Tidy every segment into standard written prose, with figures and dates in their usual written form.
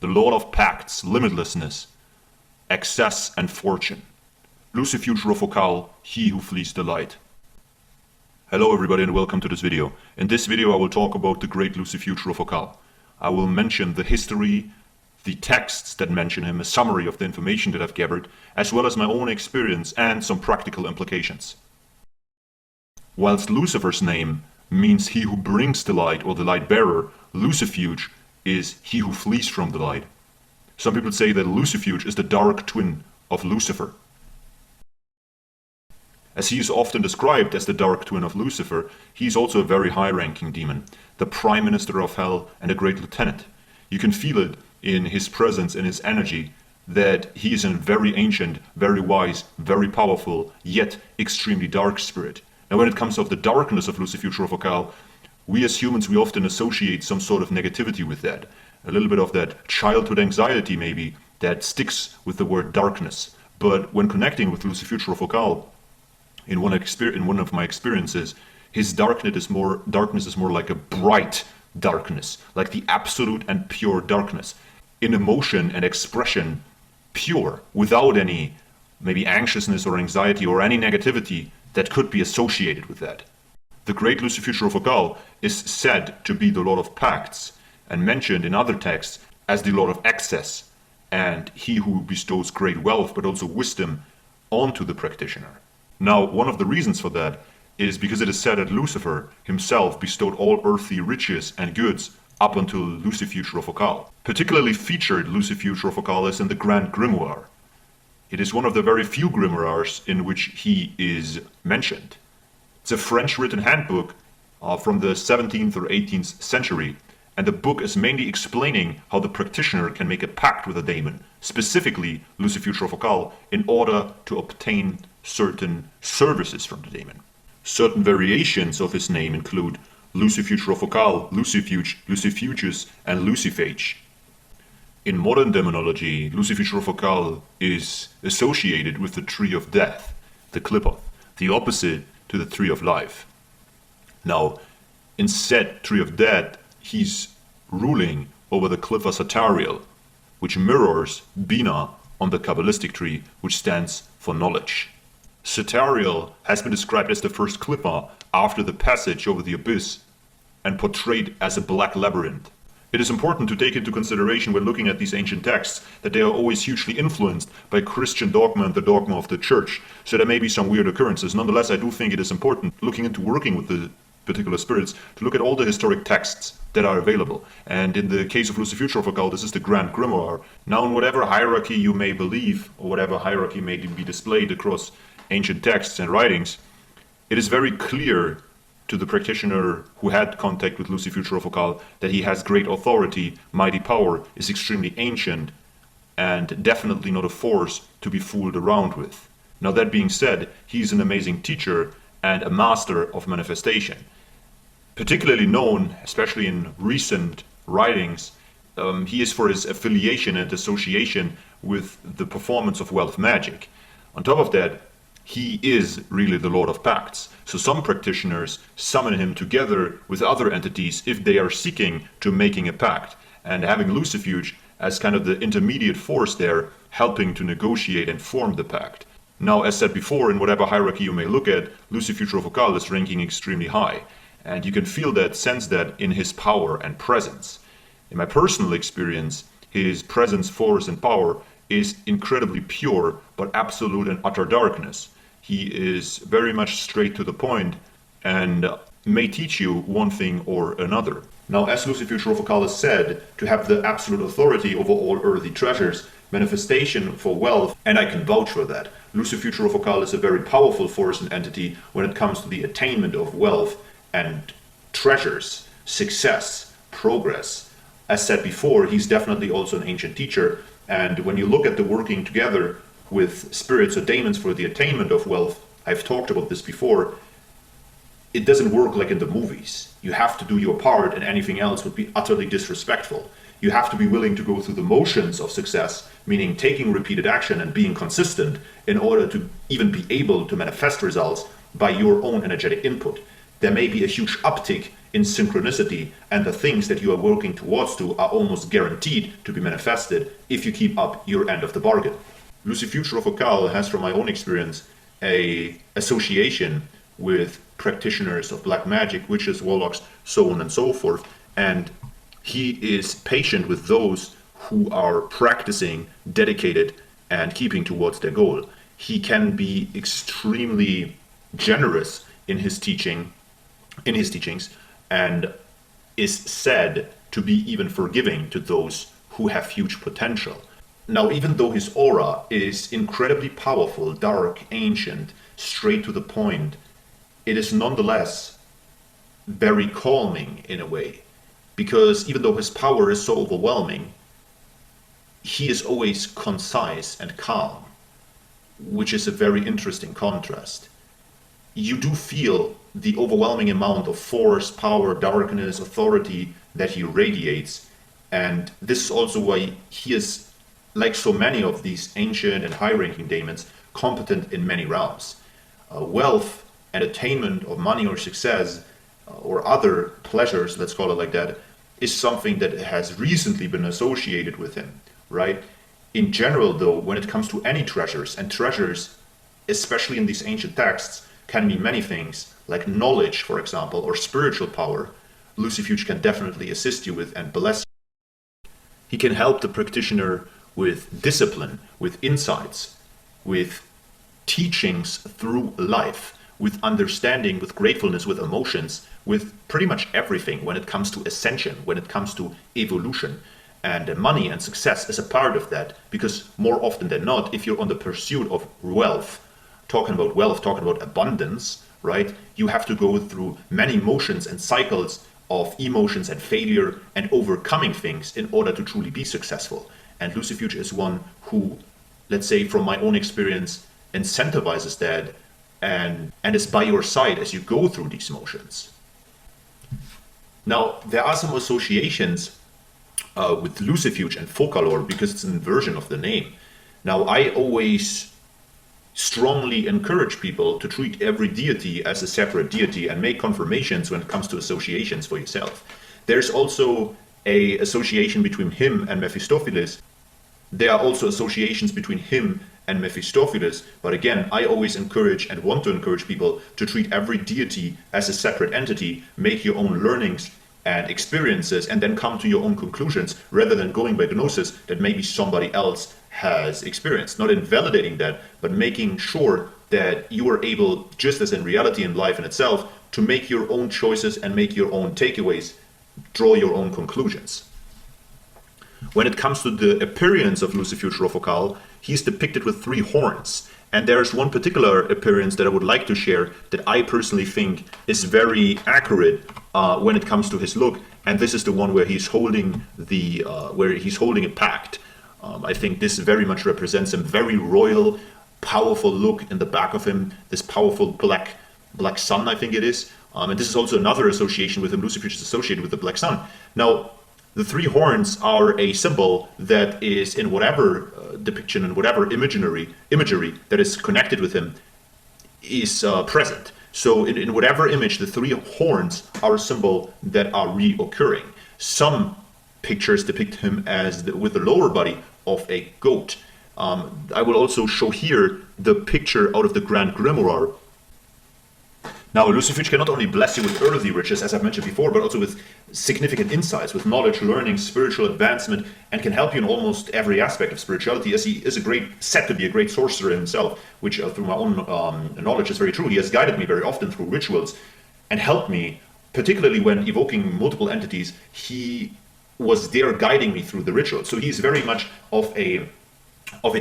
the Lord of Pacts, limitlessness, excess and fortune. Lucifuge Rofocale, he who flees the light. Hello everybody and welcome to this video. In this video I will talk about the great Lucifuge Rofocale. I will mention the history, the texts that mention him, a summary of the information that I've gathered, as well as my own experience and some practical implications. Whilst Lucifer's name means he who brings the light or the light bearer, Lucifuge is he who flees from the light. Some people say that Lucifuge is the dark twin of Lucifer. As he is often described as the dark twin of Lucifer, he is also a very high-ranking demon, the Prime Minister of Hell and a great lieutenant. You can feel it in his presence and his energy that he is a very ancient, very wise, very powerful, yet extremely dark spirit. Now when it comes to the darkness of Lucifuge Rofocale, we as humans, we often associate some sort of negativity with that. A little bit of that childhood anxiety maybe that sticks with the word darkness. But when connecting with Lucifuge Rofocale, in one of my experiences, his darkness is more like a bright darkness, like the absolute and pure darkness. In emotion and expression, pure, without any maybe anxiousness or anxiety or any negativity that could be associated with that. The great Lucifuge Rofocale is said to be the Lord of Pacts and mentioned in other texts as the Lord of Excess and he who bestows great wealth but also wisdom onto the practitioner. Now, one of the reasons for that is because it is said that Lucifer himself bestowed all earthly riches and goods up until Lucifuge Rofocale. Particularly featured Lucifuge Rofocale is in the Grand Grimoire. It is one of the very few grimoires in which he is mentioned. It's a French written handbook from the 17th or 18th century, and the book is mainly explaining how the practitioner can make a pact with a daemon, specifically Lucifuge Rofocale, in order to obtain certain services from the daemon. Certain variations of his name include Lucifuge Rofocale, Lucifuge, Lucifugus, and Lucifuge. In modern demonology, Lucifuge Rofocale is associated with the Tree of Death, the Qlipha, the opposite to the Tree of Life. Now, in said Tree of Death, he's ruling over the Qlipha Satariel, which mirrors Bina on the Kabbalistic tree, which stands for knowledge. Satariel has been described as the first Qlipha after the passage over the abyss and portrayed as a black labyrinth. It is important to take into consideration when looking at these ancient texts that they are always hugely influenced by Christian dogma and the dogma of the church, so there may be some weird occurrences. Nonetheless, I do think it is important, looking into working with the particular spirits, to look at all the historic texts that are available. And in the case of Lucifuge Rofocale, this is the Grand Grimoire. Now, in whatever hierarchy you may believe, or whatever hierarchy may be displayed across ancient texts and writings, it is very clear to the practitioner who had contact with Lucifuge Rofocale that he has great authority, mighty power, is extremely ancient, and definitely not a force to be fooled around with. Now that being said, he's an amazing teacher and a master of manifestation. Particularly known, especially in recent writings, he is for his affiliation and association with the performance of wealth magic. On top of that, he is really the Lord of Pacts. So some practitioners summon him together with other entities if they are seeking to making a pact, and having Lucifuge as kind of the intermediate force there, helping to negotiate and form the pact. Now, as said before, in whatever hierarchy you may look at, Lucifuge Rofocale is ranking extremely high, and you can feel that, sense that in his power and presence. In my personal experience, his presence, force, and power is incredibly pure, but absolute and utter darkness. He is very much straight to the point and may teach you one thing or another. Now, as Lucifuge Rofocale is said to have the absolute authority over all earthly treasures, manifestation for wealth, and I can vouch for that. Lucifuge Rofocale is a very powerful force and entity when it comes to the attainment of wealth and treasures, success, progress. As said before, he's definitely also an ancient teacher, and when you look at the working together with spirits or daemons for the attainment of wealth, I've talked about this before, it doesn't work like in the movies. You have to do your part and anything else would be utterly disrespectful. You have to be willing to go through the motions of success, meaning taking repeated action and being consistent in order to even be able to manifest results by your own energetic input. there may be a huge uptick in synchronicity, and the things that you are working towards to are almost guaranteed to be manifested if you keep up your end of the bargain. Lucifuge Rofocale has, from my own experience, a association with practitioners of black magic, witches, warlocks, so on and so forth, and he is patient with those who are practicing, dedicated, and keeping towards their goal. He can be extremely generous in his teachings, and is said to be even forgiving to those who have huge potential. Now, even though his aura is incredibly powerful, dark, ancient, straight to the point, it is nonetheless very calming in a way, because even though his power is so overwhelming, he is always concise and calm, which is a very interesting contrast. You do feel the overwhelming amount of force, power, darkness, authority that he radiates, and this is also why he is, like so many of these ancient and high-ranking daemons, competent in many realms. Wealth and attainment of money or success or other pleasures, let's call it like that, is something that has recently been associated with him, right? In general, though, when it comes to any treasures, and treasures, especially in these ancient texts, can mean many things, like knowledge, for example, or spiritual power, Lucifuge can definitely assist you with and bless you. He can help the practitioner with discipline, with insights, with teachings through life, with understanding, with gratefulness, with emotions, with pretty much everything when it comes to ascension, when it comes to evolution. And money and success is a part of that, because more often than not, if you're on the pursuit of wealth, talking about abundance, right, you have to go through many motions and cycles of emotions and failure and overcoming things in order to truly be successful. And Lucifuge is one who, let's say from my own experience, incentivizes that and is by your side as you go through these motions. Now, there are some associations with Lucifuge and Focalor, because it's an inversion of the name. Now, I always strongly encourage people to treat every deity as a separate deity and make confirmations when it comes to associations for yourself. There's also an association between him and Mephistopheles. There are also associations between him and Mephistopheles, but again, I always encourage and want to encourage people to treat every deity as a separate entity, make your own learnings and experiences, and then come to your own conclusions, rather than going by gnosis that maybe somebody else has experienced. Not invalidating that, but making sure that you are able, just as in reality and life in itself, to make your own choices and make your own takeaways, draw your own conclusions. When it comes to the appearance of Lucifuge Rofocale, he's depicted with 3 horns. And there's one particular appearance that I would like to share that I personally think is very accurate when it comes to his look. And this is the one where he's holding a pact. I think this very much represents a very royal, powerful look in the back of him. This powerful black sun, I think it is. And this is also another association with him. Lucifuge is associated with the black sun. Now, the 3 horns are a symbol that is in whatever depiction and whatever imagery that is connected with him is present. So in whatever image, the 3 horns are a symbol that are reoccurring. Some pictures depict him as with the lower body of a goat. I will also show here the picture out of the Grand Grimoire. Now, Lucifuge can not only bless you with earthly riches, as I've mentioned before, but also with significant insights, with knowledge, learning, spiritual advancement, and can help you in almost every aspect of spirituality, as he is said to be a great sorcerer himself, which through my own knowledge is very true. He has guided me very often through rituals and helped me, particularly when evoking multiple entities. He was there guiding me through the ritual. So he's very much of a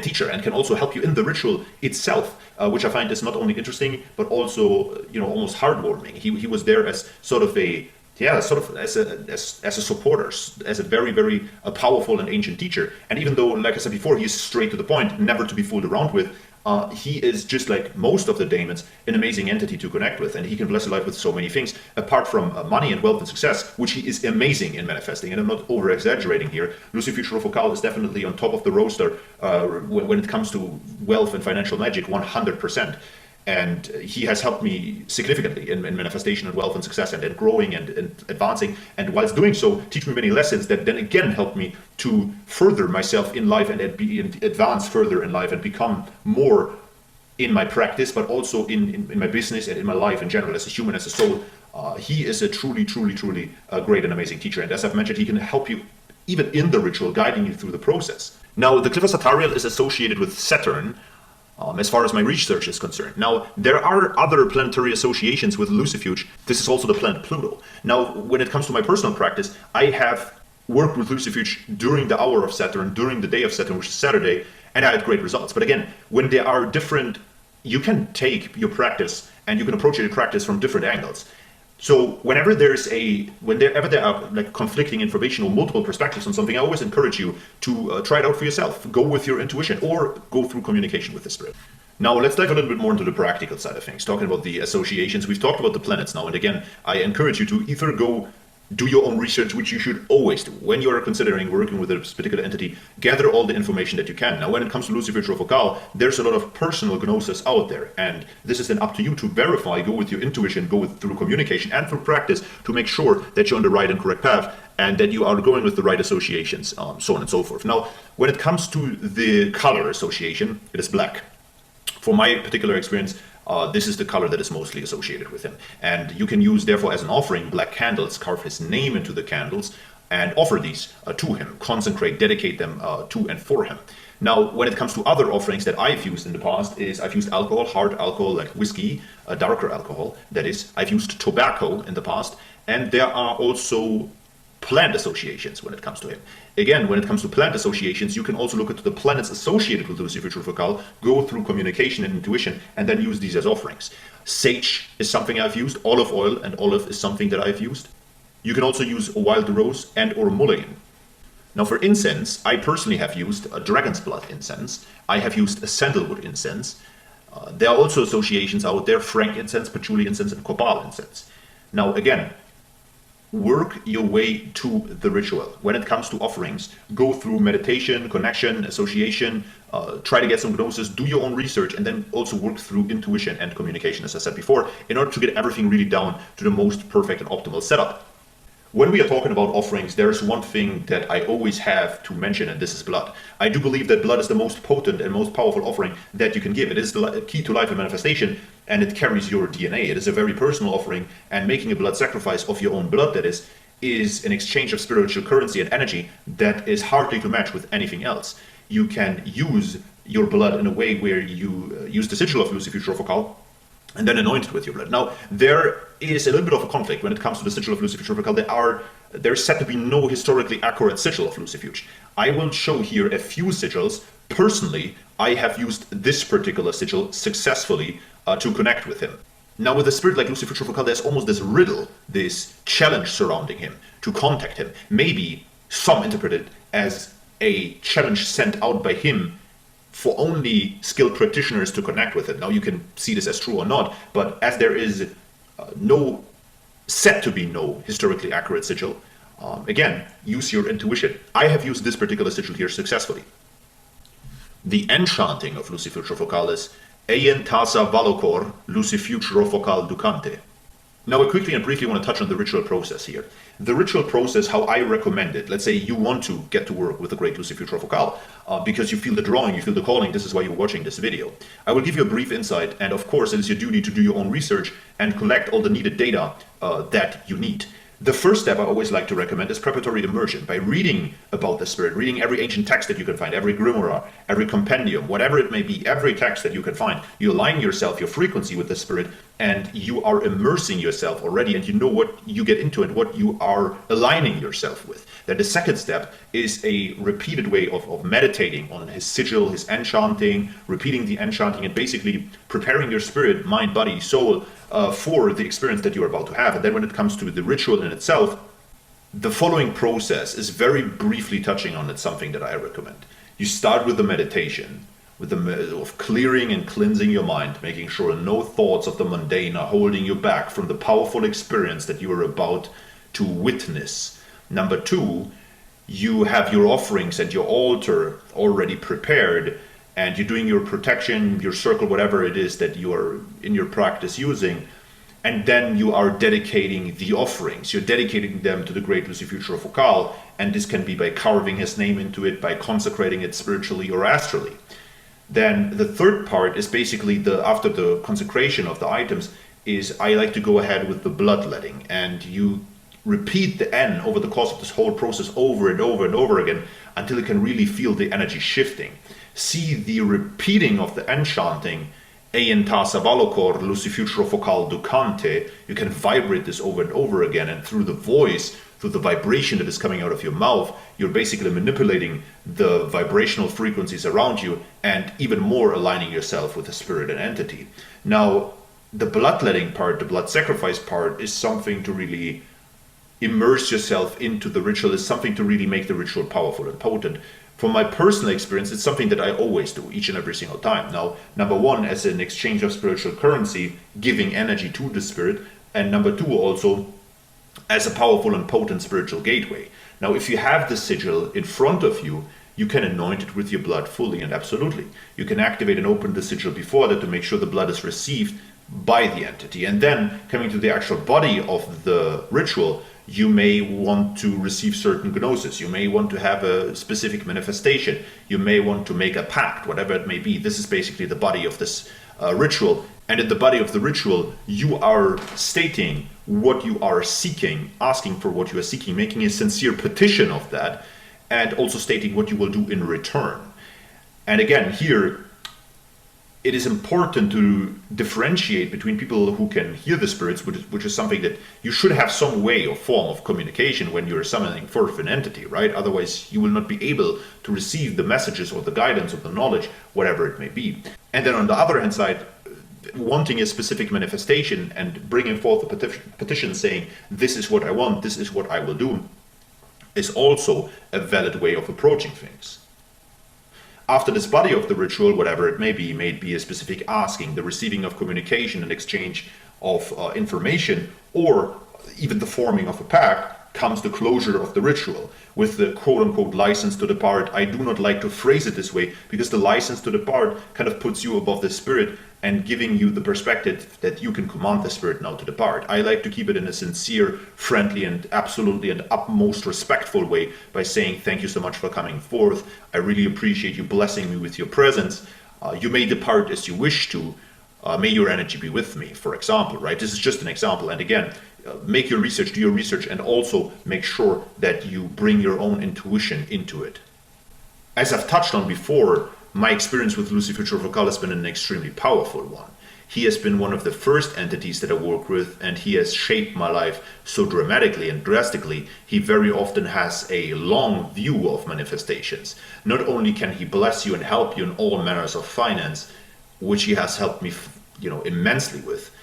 teacher and can also help you in the ritual itself, which I find is not only interesting but also, almost heartwarming. He was there as sort of as a supporter, as a very, very powerful and ancient teacher. And even though, like I said before, he's straight to the point, never to be fooled around with, he is, just like most of the daemons, an amazing entity to connect with, and he can bless your life with so many things, apart from money and wealth and success, which he is amazing in manifesting. And I'm not over-exaggerating here. Lucifuge Rofocale is definitely on top of the roster when it comes to wealth and financial magic, 100%. And he has helped me significantly in manifestation and wealth and success and growing and advancing. And whilst doing so, teach me many lessons that then again help me to further myself in life and advance further in life and become more in my practice, but also in my business and in my life in general, as a human, as a soul. He is a truly great and amazing teacher. And as I've mentioned, he can help you even in the ritual, guiding you through the process. Now, the Qlipha Satariel is associated with Saturn, as far as my research is concerned. Now, there are other planetary associations with Lucifuge. This is also the planet Pluto. Now, when it comes to my personal practice, I have worked with Lucifuge during the hour of Saturn, during the day of Saturn, which is Saturday, and I had great results. But again, when there are different, you can take your practice and you can approach your practice from different angles. So whenever there are like conflicting information or multiple perspectives on something, I always encourage you to try it out for yourself. Go with your intuition or go through communication with the spirit. Now let's dive a little bit more into the practical side of things, talking about the associations. We've talked about the planets now, and again, I encourage you to either go do your own research, which you should always do. When you are considering working with a particular entity, gather all the information that you can. Now, when it comes to Lucifuge Rofocale, there's a lot of personal gnosis out there, and this is then up to you to verify, go with your intuition, through communication and through practice to make sure that you're on the right and correct path, and that you are going with the right associations, so on and so forth. Now, when it comes to the color association, it is black. For my particular experience, this is the color that is mostly associated with him. And you can use, therefore, as an offering, black candles, carve his name into the candles, and offer these to him, consecrate, dedicate them to and for him. Now, when it comes to other offerings that I've used in the past, I've used alcohol, hard alcohol like whiskey, darker alcohol, that is. I've used tobacco in the past, and there are also plant associations when it comes to him. Again, when it comes to plant associations, you can also look at the planets associated with Lucifuge Rofocale, go through communication and intuition, and then use these as offerings. Sage is something I've used, olive oil and olive is something that I've used. You can also use wild rose and or mulligan. Now for incense, I personally have used a dragon's blood incense. I have used a sandalwood incense. There are also associations out there, frankincense, patchouli incense, and copal incense. Now again, work your way to the ritual. When it comes to offerings, go through meditation, connection, association, try to get some gnosis, do your own research, and then also work through intuition and communication, as I said before, in order to get everything really down to the most perfect and optimal setup. When we are talking about offerings, there's one thing that I always have to mention, and this is blood. I do believe that blood is the most potent and most powerful offering that you can give. It is the key to life and manifestation, and it carries your DNA. It is a very personal offering, and making a blood sacrifice of your own blood, that is an exchange of spiritual currency and energy that is hardly to match with anything else. You can use your blood in a way where you use the sigil of Lucifuge Rofocale, and then anoint it with your blood. Now, there is a little bit of a conflict when it comes to the sigil of Lucifuge Rofocale. There's said to be no historically accurate sigil of Lucifuge. I will show here a few sigils. Personally, I have used this particular sigil successfully to connect with him. Now, with a spirit like Lucifuge Rofocale, there's almost this riddle, this challenge surrounding him to contact him. Maybe some interpret it as a challenge sent out by him for only skilled practitioners to connect with it. Now, you can see this as true or not, but as there is said to be no historically accurate sigil, again, use your intuition. I have used this particular sigil here successfully. The Enn-Chanting of Lucifuge Rofocale is Eyen, Tasa, Valocur, Lucifuge Rofocale Ducante. Now, I quickly and briefly want to touch on the ritual process here. The ritual process, how I recommend it, let's say you want to get to work with the great Lucifuge Rofocale because you feel the drawing, you feel the calling, this is why you're watching this video. I will give you a brief insight, and of course it is your duty to do your own research and collect all the needed data that you need. The first step I always like to recommend is preparatory immersion, by reading about the spirit, reading every ancient text that you can find, every grimoire, every compendium, whatever it may be, every text that you can find. You align yourself, your frequency with the spirit, and you are immersing yourself already, and you know what you get into and what you are aligning yourself with. Then the second step is a repeated way of meditating on his sigil, his Enn-Chanting, repeating the Enn-Chanting, and basically preparing your spirit, mind, body, soul, for the experience that you're about to have. And then when it comes to the ritual in itself, the following process is very briefly touching on it, something that I recommend. You start with the meditation, of clearing and cleansing your mind, making sure no thoughts of the mundane are holding you back from the powerful experience that you are about to witness. Number two, you have your offerings and your altar already prepared. and you're doing your protection, your circle, whatever it is that you are in your practice using, and then you are dedicating the offerings. You're dedicating them to the great Lucifuge Rofocale, and this can be by carving his name into it, by consecrating it spiritually or astrally. Then the third part is basically after the consecration of the items, is I like to go ahead with the bloodletting, and you repeat the N over the course of this whole process over and over and over again until you can really feel the energy shifting. See the repeating of the Enn-Chanting, Eyen, Tasa, Valocur, Lucifuge Rofocale, Ducante. You can vibrate this over and over again, and through the voice, through the vibration that is coming out of your mouth, you're basically manipulating the vibrational frequencies around you and even more aligning yourself with the spirit and entity. Now, the bloodletting part, the blood sacrifice part, is something to really immerse yourself into the ritual, is something to really make the ritual powerful and potent. From my personal experience, it's something that I always do, each and every single time. Now, number one, as an exchange of spiritual currency, giving energy to the spirit, and number two, also as a powerful and potent spiritual gateway. Now, if you have the sigil in front of you, you can anoint it with your blood fully and absolutely. You can activate and open the sigil before that to make sure the blood is received by the entity. And then, coming to the actual body of the ritual, you may want to receive certain gnosis. You may want to have a specific manifestation. You may want to make a pact, whatever it may be. This is basically the body of this ritual. And in the body of the ritual, you are stating what you are seeking, asking for what you are seeking, making a sincere petition of that, and also stating what you will do in return. And again, here, it is important to differentiate between people who can hear the spirits, which is something that you should have some way or form of communication when you're summoning forth an entity, right? Otherwise, you will not be able to receive the messages or the guidance or the knowledge, whatever it may be. And then on the other hand side, wanting a specific manifestation and bringing forth a petition saying, this is what I want, this is what I will do, is also a valid way of approaching things. After this body of the ritual, whatever it may be a specific asking, the receiving of communication and exchange of information, or even the forming of a pact, comes the closure of the ritual with the quote-unquote license to depart. I do not like to phrase it this way because the license to depart kind of puts you above the spirit and giving you the perspective that you can command the spirit now to depart. I like to keep it in a sincere, friendly, and absolutely and utmost respectful way by saying thank you so much for coming forth. I really appreciate you blessing me with your presence. You may depart as you wish to. May your energy be with me, for example, right? This is just an example. And again, make your research, do your research, and also make sure that you bring your own intuition into it. As I've touched on before, my experience with Lucifuge Rofocale has been an extremely powerful one. He has been one of the first entities that I work with, and he has shaped my life so dramatically and drastically. He very often has a long view of manifestations. Not only can he bless you and help you in all manners of finance, which he has helped me, immensely with,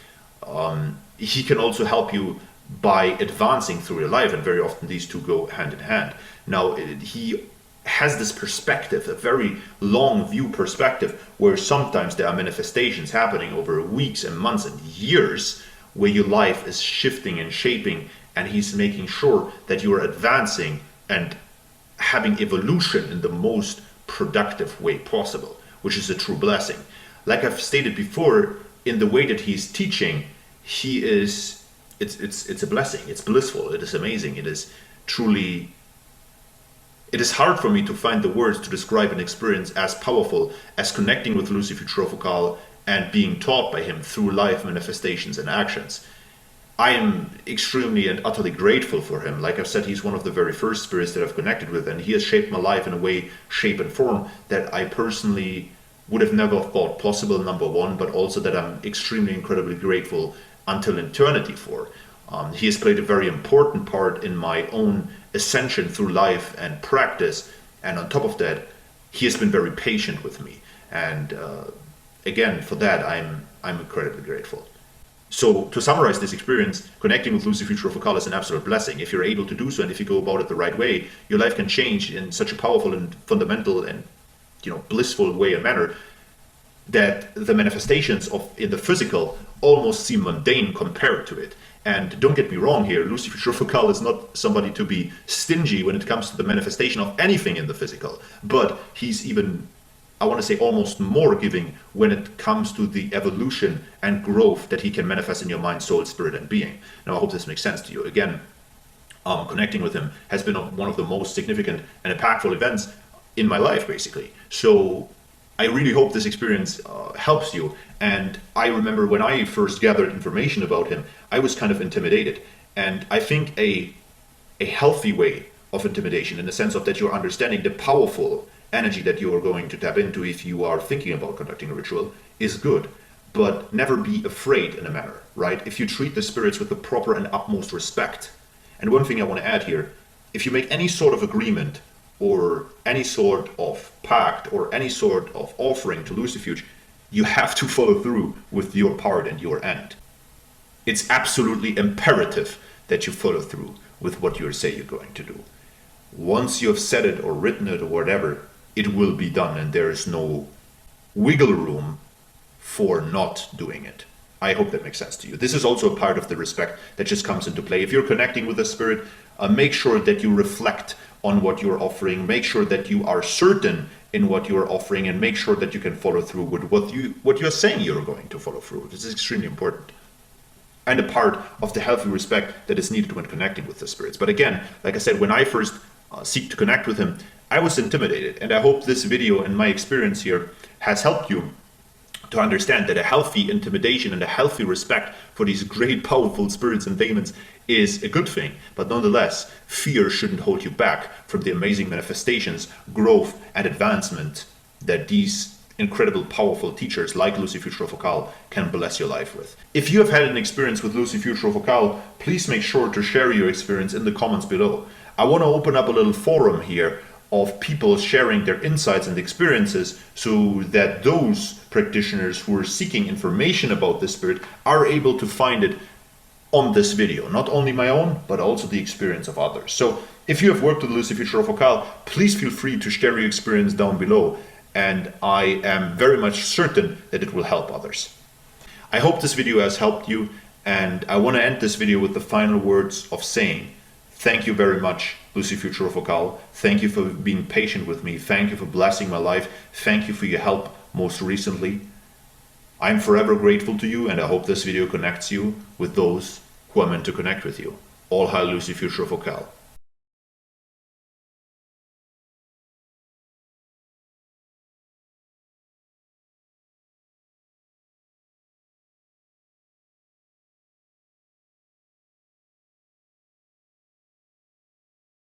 he can also help you by advancing through your life, and very often these two go hand in hand. Now, he has this perspective, a very long view perspective, where sometimes there are manifestations happening over weeks and months and years where your life is shifting and shaping, and he's making sure that you are advancing and having evolution in the most productive way possible, which is a true blessing. Like I've stated before, in the way that he's teaching, it's a blessing, it's blissful, it is amazing, it is truly. It is hard for me to find the words to describe an experience as powerful as connecting with Lucifuge Rofocale and being taught by him through life manifestations and actions. I am extremely and utterly grateful for him. Like I've said, he's one of the very first spirits that I've connected with, and he has shaped my life in a way, shape, and form that I personally would have never thought possible, number one, but also that I'm extremely, incredibly grateful until eternity for. He has played a very important part in my own ascension through life and practice, and on top of that, he has been very patient with me, and again, for that I'm incredibly grateful. So to summarize this experience, connecting with Lucifuge Rofocale is an absolute blessing. If you're able to do so, and if you go about it the right way, your life can change in such a powerful and fundamental and blissful way and manner that the manifestations in the physical almost seem mundane compared to it. And don't get me wrong here, Lucifuge Rofocale is not somebody to be stingy when it comes to the manifestation of anything in the physical, but he's even I want to say almost more giving when it comes to the evolution and growth that he can manifest in your mind, soul, spirit, and being. Now, I hope this makes sense to you. Again, connecting with him has been one of the most significant and impactful events in my life, basically. So I really hope this experience helps you. And I remember when I first gathered information about him, I was kind of intimidated. And I think a healthy way of intimidation, in the sense of that you're understanding the powerful energy that you are going to tap into if you are thinking about conducting a ritual, is good. But never be afraid in a manner, right? If you treat the spirits with the proper and utmost respect. And one thing I want to add here, if you make any sort of agreement or any sort of pact or any sort of offering to Lucifuge, you have to follow through with your part and your end. It's absolutely imperative that you follow through with what you say you're going to do. Once you have said it or written it or whatever, it will be done, and there is no wiggle room for not doing it. I hope that makes sense to you. This is also a part of the respect that just comes into play. If you're connecting with the spirit, make sure that you reflect on what you're offering. Make sure that you are certain in what you're offering, and make sure that you can follow through with what you're saying you're going to follow through. This is extremely important, and a part of the healthy respect that is needed when connecting with the spirits. But again, like I said, when I first seek to connect with him, I was intimidated, and I hope this video and my experience here has helped you to understand that a healthy intimidation and a healthy respect for these great powerful spirits and daemons is a good thing. But nonetheless, fear shouldn't hold you back from the amazing manifestations, growth, and advancement that these incredible powerful teachers like Lucifuge Rofocale can bless your life with. If you have had an experience with Lucifuge Rofocale, please make sure to share your experience in the comments below. I want to open up a little forum here of people sharing their insights and experiences, so that those practitioners who are seeking information about this spirit are able to find it on this video. Not only my own, but also the experience of others. So if you have worked with Lucifuge Rofocale, please feel free to share your experience down below, and I am very much certain that it will help others. I hope this video has helped you, and I want to end this video with the final words of saying, thank you very much, Lucifuge Rofocale. Thank you for being patient with me. Thank you for blessing my life. Thank you for your help most recently. I'm forever grateful to you, and I hope this video connects you with those who are meant to connect with you. All hail Lucifuge Rofocale.